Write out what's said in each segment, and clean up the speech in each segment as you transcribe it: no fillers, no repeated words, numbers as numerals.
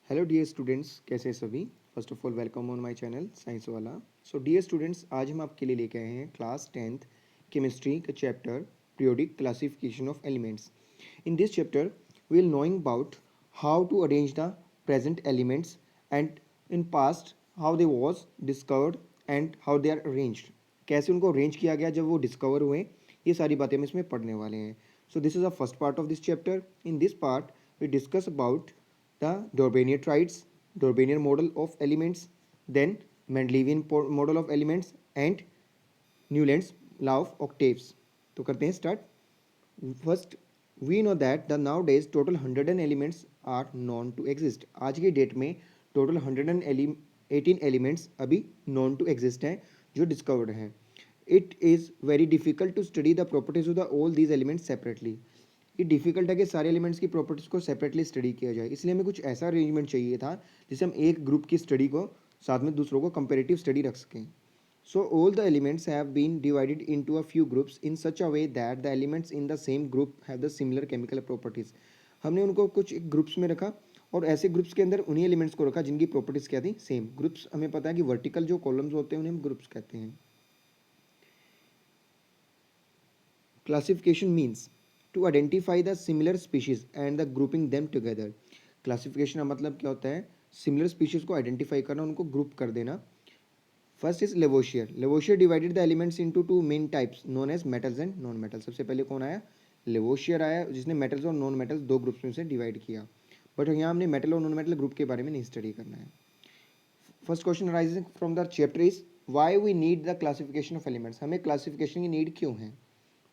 Hello dear students, कैसे हैं सभी। First of all welcome on my channel science वाला। सो डियर स्टूडेंट्स, आज हम आपके लिए लेके आए हैं क्लास 10th केमिस्ट्री का chapter periodic classification of elements. In this chapter we will knowing about how to arrange the present elements and in past how they was discovered and how they are arranged. कैसे उनको arrange किया गया जब वो discover हुए, ये सारी बातें हम इसमें पढ़ने वाले हैं। So this is a first part of this chapter. In this part we discuss about the Dorbenier triads, Dorbenier model of elements, then Mendelevian model of elements and Newland's law of octaves. तो करते हैं start. First, we know that the nowadays total 100 elements are known to exist. आज की date में total 118 elements अभी known to exist हैं जो discovered हैं। It is very difficult to study the properties of the all these elements separately. ये difficult है कि सारे एलिमेंट्स की प्रॉपर्टीज को सेपरेटली स्टडी किया जाए, इसलिए हमें कुछ ऐसा अरेंजमेंट चाहिए था जिससे हम एक ग्रुप की स्टडी को साथ में दूसरों को कंपेरेटिव स्टडी रख सकें। So all the elements have been divided into a few groups in such a way that the elements in the same group have the similar chemical properties. हमने उनको कुछ एक ग्रुप्स में रखा और ऐसे ग्रुप्स के अंदर उन्हीं एलिमेंट्स को रखा जिनकी प्रॉपर्टीज क्या थी, सेम। ग्रुप्स हमें पता है कि वर्टिकल जो कॉलम्स होते हैं उन्हें हम ग्रुप्स कहते हैं। Classification means to identify the similar species and the grouping them together. Classification का मतलब क्या होता है, सिमिलर स्पीशीज को आइडेंटिफाई करना, उनको ग्रुप कर देना। First is Lavoisier. Lavoisier divided the elements into two main types known as metals and non metals. सबसे पहले कौन आया, लेवोशियर आया, जिसने मेटल्स और नॉन मेटल्स दो ग्रुप्स में से डिवाइड किया। बट यहाँ हमने मेटल और नॉन मेटल ग्रुप के बारे में नहीं स्टडी करना है। First question arising from the chapter is why we need the classification of elements. हमें क्लासिफिकेशन की नीड क्यों है।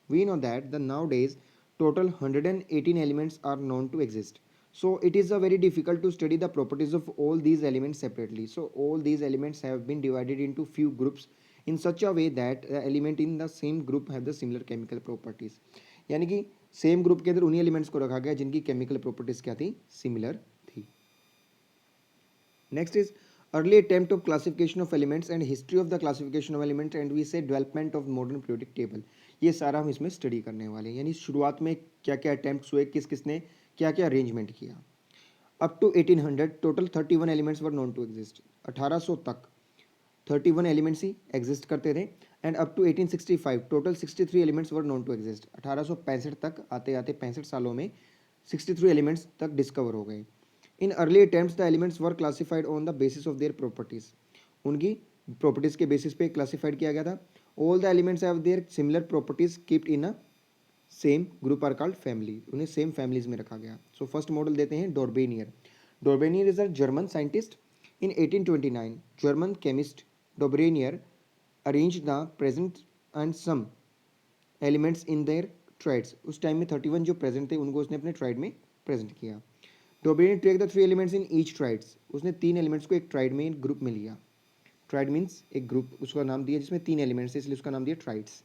We know that the nowadays total 118 elements are known to exist. So it is a very difficult to study the properties of all these elements separately. So all these elements have been divided into few groups in such a way that the element in the same group have the similar chemical properties. यानी कि same group के अंदर उन्हीं elements को रखा गया जिनकी chemical properties क्या थी, सिमिलर थी। Next is early attempt of classification of elements and history of the classification of elements and we say development of modern periodic table। ये सारा हम इसमें स्टडी करने वाले हैं, यानी शुरुआत में क्या क्या अटैम्प्ट्स हुए, किस किसने क्या क्या अरेंजमेंट किया। Up to 1800 total 31 elements were known to exist. 1800 तक 31 एलिमेंट्स ही एग्जिस्ट करते थे and up to 1865 total 63 elements were known to exist. 1865 तक आते आते 65 सालों में 63 एलिमेंट्स तक डिस्कवर हो गए। In early attempts the elements were classified on the basis of their properties. उनकी प्रॉपर्टीज के बेसिस पे क्लासिफाइड किया गया था। All the elements have their similar properties keeped in a same group are called family. उन्हें same families में रखा गया। सो फर्स्ट मॉडल देते हैं Dobereiner. Dobereiner is a German scientist. In 1829 German chemist Dobereiner arrange the present and some elements in there triads. उस time में 31 जो प्रेजेंट थे उनको उसने अपने ट्राइड में प्रेजेंट किया। Dobereiner take the 3 elements in each triads. उसने 3 एलिमेंट्स को एक ट्राइड में, एक ग्रुप में लिया। ट्राइड मीन्स एक ग्रुप, उसका नाम दिया जिसमें 3 एलिमेंट्स है, इसलिए उसका नाम दिया triads.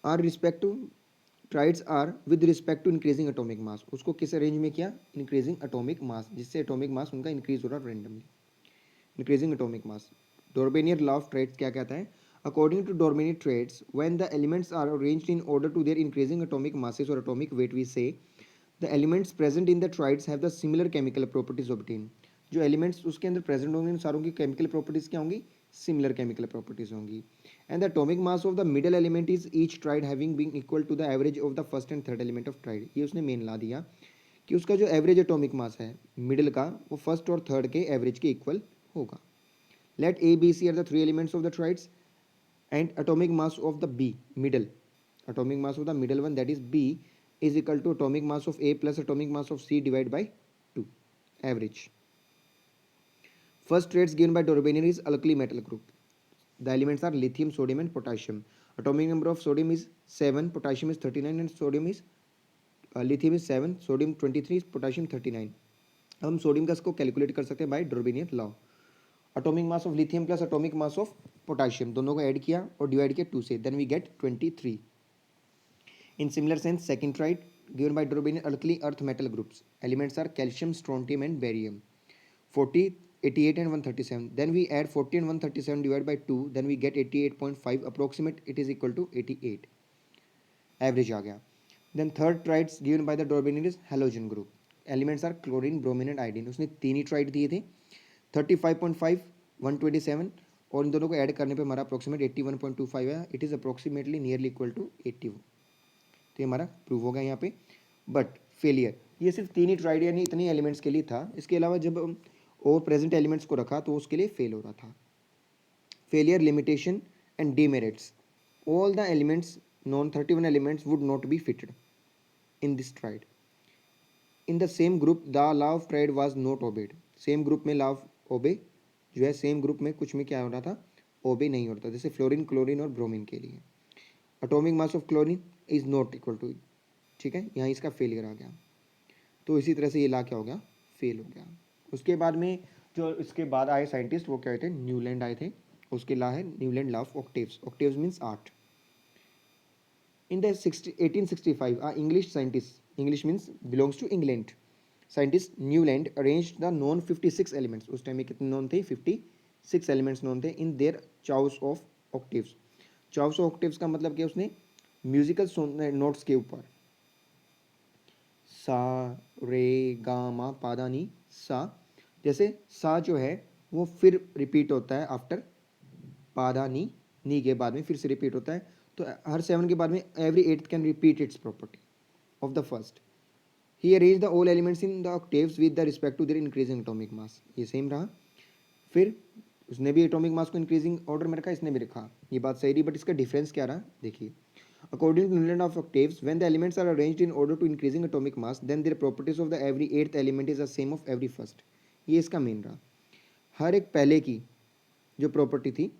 Or respect to triads or with respect to increasing atomic mass. उसको किस रेंज में किया, इंक्रीजिंग एटॉमिक मास, जिससे एटॉमिक मास उनका इंक्रीज हो रहा है randomly, increasing atomic mass. Dobereiner law of triads क्या कहता है, according to Dobereiner triads when the elements are arranged in order to their increasing atomic masses और atomic weight we say the elements present in the triads have the similar chemical properties obtain. जो elements उसके अंदर present होंगे उन सारों की chemical properties क्या होंगी, सिमिलर केमिकल प्रॉपर्टीज होंगी। And the atomic mass of the middle element is each triad having been equal to the average of the first and third element of triad. ये उसने main ला दिया कि उसका जो average atomic mass है middle का, वो फर्स्ट और थर्ड के एवरेज के इक्वल होगा। Let A B C are the 3 elements of the triads and atomic mass of the B middle, atomic mass of the middle one that is B is equal to atomic mass of A plus atomic mass of C divided by 2 average. First traits given by Dorbenier is alkali metal group. The elements are lithium, sodium and potassium. Atomic number of sodium is 7, potassium is 39 and sodium is lithium is 7, sodium 23, potassium 39. अब हम sodium का इसको calculate कर सकते हैं by Dobereiner law. Atomic mass of lithium plus atomic mass of potassium दोनों को add किया और डिवाइड किया 2 से, then we get 23। In similar sense second triad given by Dobereiner alkali earth metal groups elements are calcium, strontium and barium. 40, 88 and 137, then we add 40 and 137 divided by 2, then we get 88.5, approximate it is equal to 88, average आ गया। Then third triads given by the Dobereiner is halogen group. Elements are chlorine, bromine and iodine. उसने 3 he tried दिए थे, 35.5, 127, और इन दोनों को add करने पे हमारा अप्रोक्सीमेट 81.25 है। It is approximately nearly equal to 80। तो ये हमारा प्रूव हो गया यहाँ पे। बट फेलियर, ये सिर्फ 3 ही ट्राइड यानी इतने एलिमेंट्स के लिए था। इसके अलावा जब और प्रेजेंट एलिमेंट्स को रखा तो उसके लिए फेल हो रहा था। Failure, limitation and demerits, all the elements, known 31 elements, would not be fitted in this tride. In the same group the law of tride was not obeyed. Same group में law of obey जो है, same group में कुछ में क्या हो रहा था, ओबे नहीं हो रहा था। जैसे फ्लोरीन, क्लोरीन और ब्रोमीन के लिए atomic mass of chlorine is not equal to, ठीक है, यहाँ इसका फेलियर आ गया। तो इसी तरह से ये ला क्या हो गया, फेल हो गया। उसके बाद में जो इसके बाद आए साइंटिस्ट वो क्या आए थे, न्यूलैंड आए थे। उसके ला है Newland law of octaves. Octaves means 8। In the 1865, a English scientist, English means belongs to England, scientist Newland arranged the known 56 elements. उस टाइम में कितने known थे, 56 elements known थे in their chaos of octaves. chaos of octaves का मतलब क्या, उसने musical notes के ऊपर सा, रे, गा, मा, पा, दा, नी, सा, जैसे सा जो है वो फिर रिपीट होता है आफ्टर पा, दा, नी के बाद में फिर से रिपीट होता है। तो हर 7 के बाद में every 8th can repeat its property of the first. He arrange the all elements in the octaves with the respect to their increasing atomic mass. ये सेम रहा। फिर उसने भी एटॉमिक मास को इंक्रीजिंग ऑर्डर में रखा, इसने भी रखा। ये बात सही रही, बट इसका डिफरेंस क्या रहा, देखिए। According to Newland of octaves, when the elements are arranged in order to increasing atomic mass then their properties of the every 8th element is the same of every first. ये इसका main रहा। हर एक पहले की जो property थी,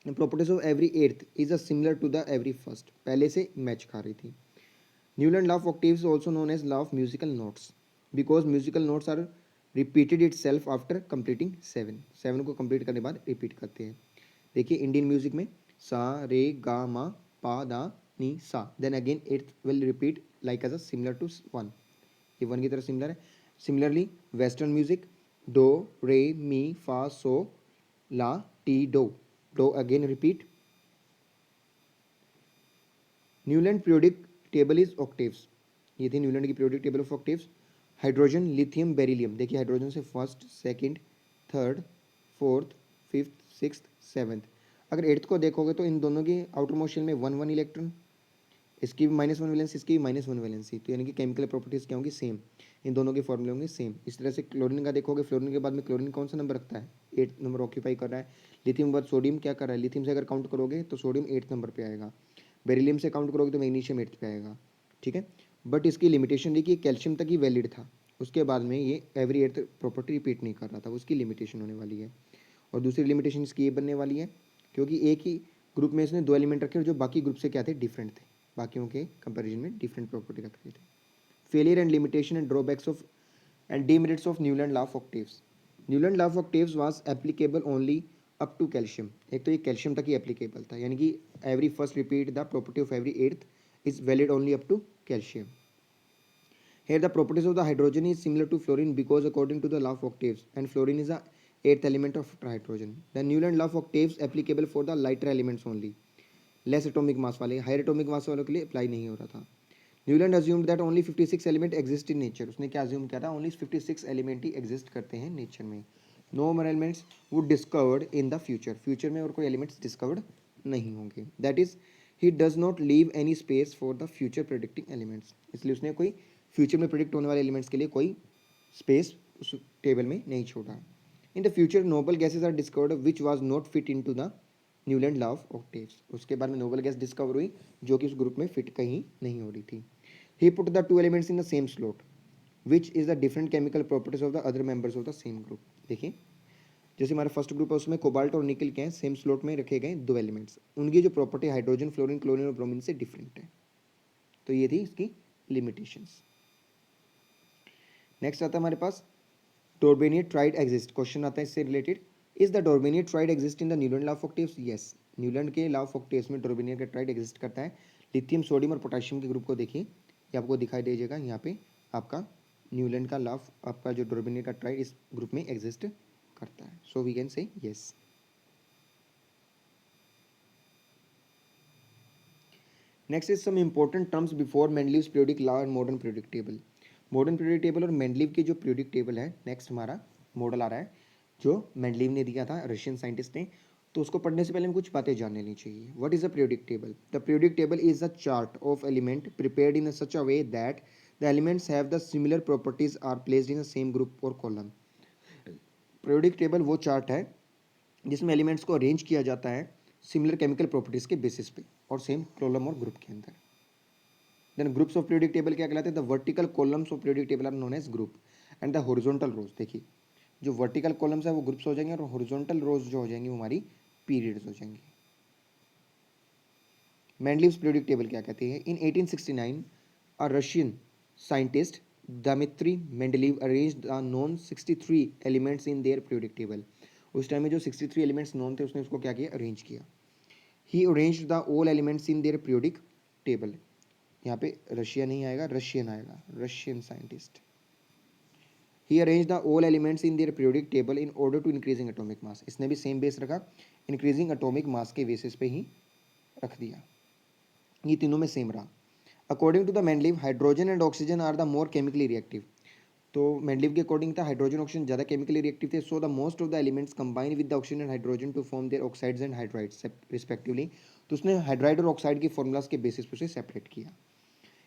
properties of every 8th is a similar to the every first, पहले से मैच खा रही थी। Newland law of octaves also known as law of musical notes, because musical notes are repeated itself after completing 7 को complete करने के बाद repeat करते हैं। देखिए इंडियन म्यूजिक में सा, रे, गा, मा, पा, दा, नी, सा, then again 8th will repeat like as a similar to 1। ये 1 की तरह सिमिलर है। Similarly western music dough, re, mi, fa, so, la, ti, do again repeat. Newland periodic table is octaves. ये थी न्यूलैंड की periodic table of octaves. Hydrogen, lithium, beryllium, देखिए hydrogen से first, second, third, fourth, fifth, sixth, seventh. अगर 8th को देखोगे तो इन दोनों की आउटर मोस्ट शेल में 1 इलेक्ट्रॉन, इसकी भी -1 वैलेंसी, इसकी भी -1 वैलेंसी। तो यानी कि केमिकल प्रॉपर्टीज क्या होंगी, सेम। इन दोनों के फॉर्मूले होंगे सेम। इस तरह से क्लोरीन का देखोगे, फ्लोरीन के बाद में क्लोरीन कौन सा नंबर रखता है, 8th नंबर ऑक्यूपाई कर रहा है। लिथियम के बाद सोडियम क्या कर रहा है, लिथियम से अगर काउंट करोगे तो सोडियम 8th नंबर पे आएगा। बेरिलियम से काउंट करोगे तो मैग्नीशियम 8th पे आएगा, ठीक है। बट इसकी लिमिटेशन देखिए, कैल्शियम तक ही वैलिड था, उसके बाद में ये एवरी 8th प्रॉपर्टी रिपीट नहीं कर रहा था, उसकी लिमिटेशन होने वाली है। और दूसरी लिमिटेशन इसकी ये बनने वाली है, क्योंकि एक ही ग्रुप में इसने 2 एलिमेंट रखे और जो बाकी ग्रुप से क्या थे, डिफरेंट थे, बाकियों के कंपैरिजन में डिफरेंट प्रॉपर्टी रख रहे थे। Failure and limitation and drawbacks of and demerits of Newland law of octaves. Newland law of octaves was applicable only up to calcium. एक तो ये कैल्शियम तक ही एप्लीकेबल था, यानी कि every first repeat the property of every 8th is valid only up to calcium. Here the properties of the hydrogen is similar to fluorine because according to the law of octaves, and fluorine is the 8th element of hydrogen. The Newland law of octaves applicable for the lighter elements only. Less atomic mass वाले, higher atomic mass वालों के लिए apply नहीं हो रहा था। Newland assumed that only 56 element exist in nature. उसने क्या अज्यूम किया था, ओनली 56 एलिमेंट ही एग्जिस्ट करते हैं नेचर में। No more elements would discovered in the future, future में और कोई एलिमेंट्स डिस्कवर्ड नहीं होंगे। That is he does not leave any space for the future predicting elements, इसलिए उसने कोई फ्यूचर में प्रेडिक्ट होने वाले एलिमेंट्स के लिए कोई स्पेस उस टेबल में नहीं छोड़ा। In the future noble gases are discovered which was not fit in to the Newland law of octaves. उसके बाद में नोबल गैस डिस्कवर हुई जो कि उस ग्रुप में फिट कहीं नहीं हो रही थी। He put the 2 elements in the same slot which is the different chemical properties of the other members of the same group. देखिए जैसे हमारा फर्स्ट ग्रुप है उसमें कोबाल्ट और निकल के हैं, सेम स्लॉट में रखे गए 2 एलिमेंट्स, उनकी जो प्रॉपर्टी हाइड्रोजन, फ्लोरीन, क्लोरीन और ब्रोमीन से डिफरेंट है। तो ये थी इसकी लिमिटेशंस। नेक्स्ट आता है हमारे पास डोर्बेनियर ट्राइड एग्जिस्ट। क्वेश्चन आता है इससे related, is the Dobereiner triad exist in the Newland law of octaves. Yes, Newland के लॉ ऑफ ऑक्टेव्स में डोर्बेनियर का ट्राइड एग्जिस्ट करता है। लिथियम, सोडियम और पोटेशियम के ग्रुप को देखिए, ये आपको दिखाई दीजिएगा यहाँ पे आपका न्यूलैंड का लॉ ऑफ आपका जो डोर्बेनियर का ट्राइड इस ग्रुप में एग्जिस्ट करता है। So we can say yes. Next is some important terms before Mendeleev's periodic law and modern periodic table. Modern periodic table और मेंडलीव की जो पीरियोडिक टेबल है, नेक्स्ट हमारा मॉडल आ रहा है जो मेंडलीव ने दिया था, रशियन साइंटिस्ट ने। तो उसको पढ़ने से पहले हमें कुछ बातें जान लेनी चाहिए। What is a periodic table? The periodic table is a chart of element prepared in such a way that the elements have the similar properties are placed in the same group और column. Periodic table वो chart है जिसमें elements को arrange किया जाता है similar chemical properties के basis पे और सेम कॉलम और ग्रुप के अंदर। Then groups of periodic table क्या कहलाते हैं? The vertical columns of periodic table are known as group and the horizontal rows. देखिए, जो वर्टिकल कॉलम्स है वो ग्रुप्स हो जाएंगे और हॉरिजॉन्टल रोज जो हो जाएंगी वो हमारी पीरियड्स हो जाएंगी। मेंडलीव्स पीरियोडिक टेबल क्या कहती है? इन 1869 a Russian scientist Dmitry Mendeleev arranged the known 63 elements in their periodic table। उस टाइम में जो 63 एलिमेंट्स नोन थे उसने उसको क्या किया? अरेंज किया। He arranged the all elements in their periodic table. यहाँ पे रशिया नहीं आएगा, रशियन आएगा, Russian scientist. He arrange the all elements in their periodic table in order to increasing atomic mass. इसने भी सेम बेस रखा, increasing atomic mass के basis पे ही रख दिया। ये तीनों में सेम रहा। According to the Mendeleev, hydrogen and oxygen are the more chemically reactive. तो मेंडलीव के अकॉर्डिंग था हाइड्रोजन ऑक्सीजन ज़्यादा केमिकली रिएक्टिव थे। So the most of the elements combine with the oxygen and hydrogen to form their oxides and hydrides respectively. तो उसने hydride और oxide की formulas के बेसिस पे उसे सेपरेट किया।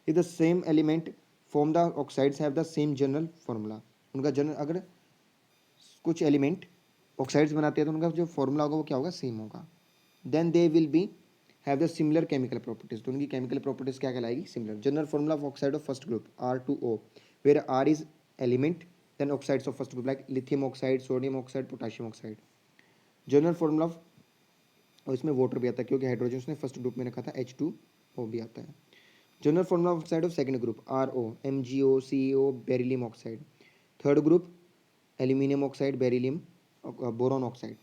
If the same element form the oxides have the same general formula. उनका general, अगर कुछ एलिमेंट ऑक्साइड्स बनाते हैं तो उनका जो फॉर्मूला होगा वो क्या होगा? सेम होगा। Then they will be have the similar chemical properties. तो उनकी केमिकल प्रॉपर्टीज क्या कहलाएगी? Similar. General formula of oxide of first group R2O, where R is element, then oxides of first group like lithium oxide, sodium oxide, potassium oxide. General formula of, और इसमें water भी आता है क्योंकि hydrogen उसने first group में रखा था, H2O भी आता है। General formula of oxide of second group RO, MgO, CEO, beryllium oxide. Third group aluminium oxide, beryllium, boron oxide.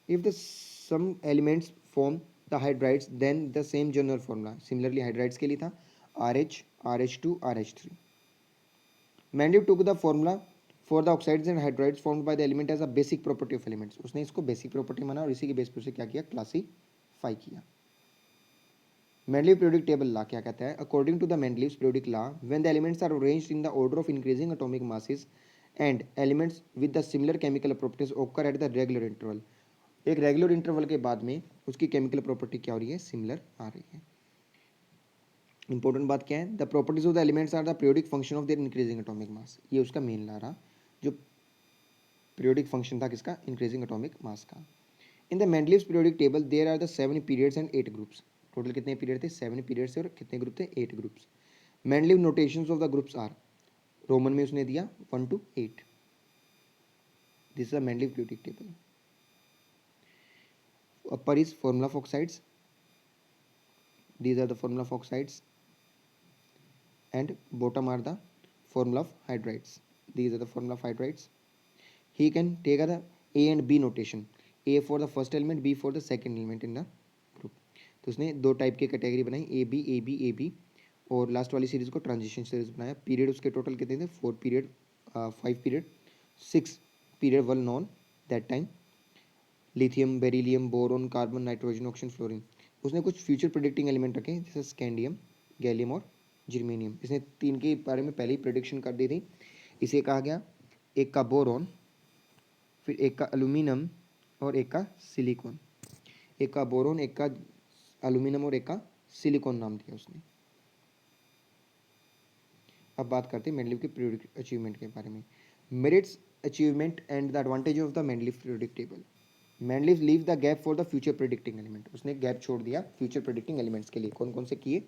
If the some elements form the hydrides, then the same general formula. Similarly, hydrides के लिए था RH, RH2, RH3. Mendeleev took the formula for the oxides and hydrides formed by the element as a basic property of elements. उसने इसको basic property माना और इसी के base पर उसे क्या किया? क्लासीफाई किया। Mendeleev periodic table law क्या कहता है? According to the Mendelev's periodic law, when the elements are arranged in the order of increasing atomic masses and elements with the similar chemical properties occur at the regular interval. एक regular interval के बाद में उसकी chemical property क्या हो रही है? Similar आ रही है। इंपॉर्टेंट बात क्या है? The properties of the elements are the periodic function of their increasing atomic mass. ये उसका मेन ला रहा, जो पीरियोडिक फंक्शन था किसका? इंक्रीजिंग एटॉमिक मास का। In the Mendeleev's periodic table there are the 7 periods and 8 groups. Total कितने period थे? 7 periods थे और कितने ग्रुप थे? 8 groups. Mendeleev notations of the groups are, Roman में उसने दिया 1 to 8। This is a Mendeleev periodic table. Upper is formula of oxides. These are the formula of oxides, and bottom are the formula of hydrides. These are the formula of hydrides. He can take the A and B notation. A for the first element, B for the second element in the group. तो उसने दो type की category बनाई, A B A B A B, और last वाली series को transition series बनाया। Period उसके टोटल कितने थे? 4 period, 5 period, 6 period were known that time. Lithium, beryllium, boron, carbon, nitrogen, oxygen, fluorine. उसने कुछ फ्यूचर प्रिडिक्टिंग एलिमेंट रखे जैसे स्कैंडियम, गैलियम और जर्मेनियम। इसने तीन के बारे में पहले ही प्रिडिक्शन कर दी थी। इसे कहा गया एक का बोरॉन, फिर एक का एल्यूमिनियम और एक का सिलिकॉन। एक का बोरॉन, एक का एल्यूमिनियम और एक का सिलिकॉन नाम दिया उसने। अब बात करते हैं मेंडलीव के पीरियोडिक अचीवमेंट के बारे में। Merits, achievement and the advantage of the Mendeleev periodic table. Mendeleev leave the gap for the future predicting element. उसने गैप छोड़ दिया फ्यूचर प्रिडिक्टिंग एलिमेंट्स के लिए। कौन कौन से किए?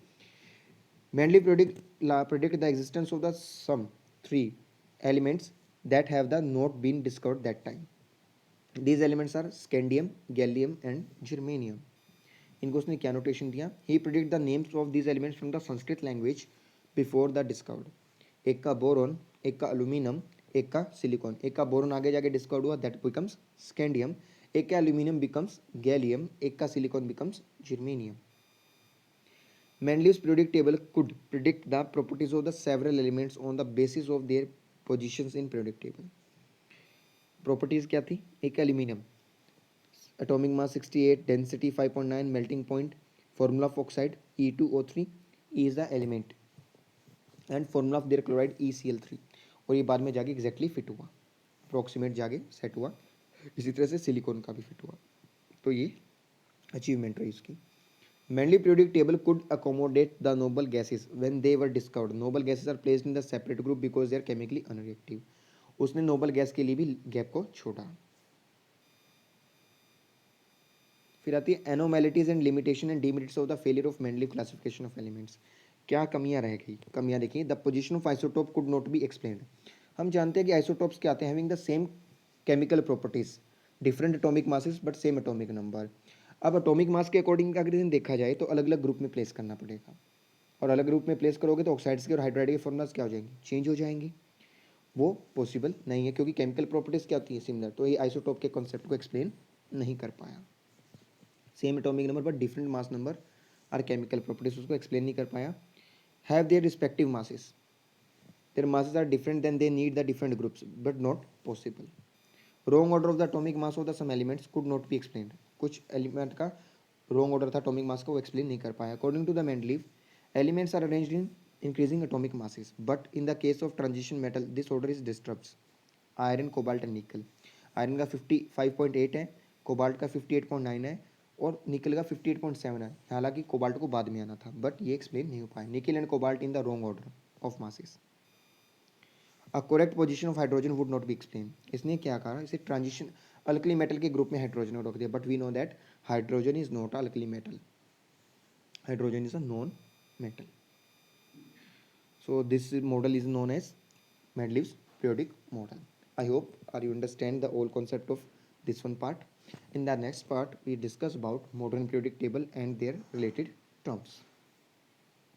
Mendeleev predict the existence of the some 3 elements that have the not been discovered that time. These elements are scandium, gallium and germanium. इनको उसने क्या नोटेशन दिया? He predict the names of these elements from the Sanskrit language before the discovered. एक का boron, एक का aluminium, एक का सिलिकॉन। एक का बोरॉन आगे जाके डिस्कवर्ड हुआ, दैट बिकम्स स्कैंडियम। एक का एल्यूमिनियम बिकम्स गैलियम, एक का silicon becomes germanium. Mendeleev's periodic table could predict the properties of the several elements on the basis of their positions in periodic table. Properties क्या थी? एक aluminium, atomic mass 68, density 5.9, melting point, formula of oxide E2O3, E is the element, and formula of their chloride ECl3, और ये बाद में जाके exactly fit हुआ, approximate जाके सेट हुआ। इसी तरह से सिलिकॉन का भी फिट हुआ। तो ये अचीवमेंट रही इसकी। Manly periodic table could accommodate the noble gases when they were discovered. Noble gases are placed in the separate group because they are chemically unreactive. उसने नोबल गैस के लिए भी गैप को छोड़ा। फिर आती है anomalities and limitation and demerits of the failure of Mendeleev classification of elements. क्या कमियां रह गई? कमियां देखिए, the position of isotope could not be explained. हम जानते हैं कि आइसोटोप्स क्या आते हैं, having the same chemical properties, different atomic masses but same atomic number. अब एटॉमिक मास के अकॉर्डिंग अगर इन्हें देखा जाए तो अलग अलग ग्रुप में प्लेस करना पड़ेगा, और अलग ग्रुप में प्लेस करोगे तो ऑक्साइड्स के और हाइड्राइड के फॉर्मुलाज क्या हो जाएंगे? चेंज हो जाएंगे। वो पॉसिबल नहीं है क्योंकि केमिकल प्रॉपर्टीज क्या होती है? सिमिलर। तो ये आइसोटोप के कॉन्सेप्ट को एक्सप्लेन नहीं कर पाया। Same atomic number but different mass number और केमिकल प्रॉपर्टीज, उसको एक्सप्लेन नहीं कर पाया। Have their respective masses, their masses are different then they need the different groups but not possible. Wrong order of the atomic mass of the some elements could not be explained. कुछ element का wrong order था atomic mass का, वो explain नहीं कर पाया। According to the Mendeleev, elements are arranged in increasing atomic masses but in the case of transition metal this order is disturbs. Iron, cobalt and निकल। Iron का 55.8 है, cobalt का 58.9 है, और निकल का 58.7 है। हालांकि कोबाल्ट को बाद में आना था बट ये एक्सप्लेन नहीं हो पाया। Nickel and cobalt in the wrong order of masses. A correct position of hydrogen would not be explain. इसने क्या कहा? इसे ट्रांजिशन अल्कली मेटल के ग्रुप में हाइड्रोजन को रख दिया, but we know that hydrogen is not alkali metal, hydrogen is a non metal. So this model is known as Mendeleev's periodic model. I hope you understand the whole concept of this one part. In the next part, we discuss about modern periodic table and their related terms.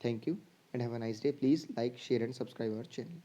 Thank you and have a nice day. Please like, share and subscribe our channel.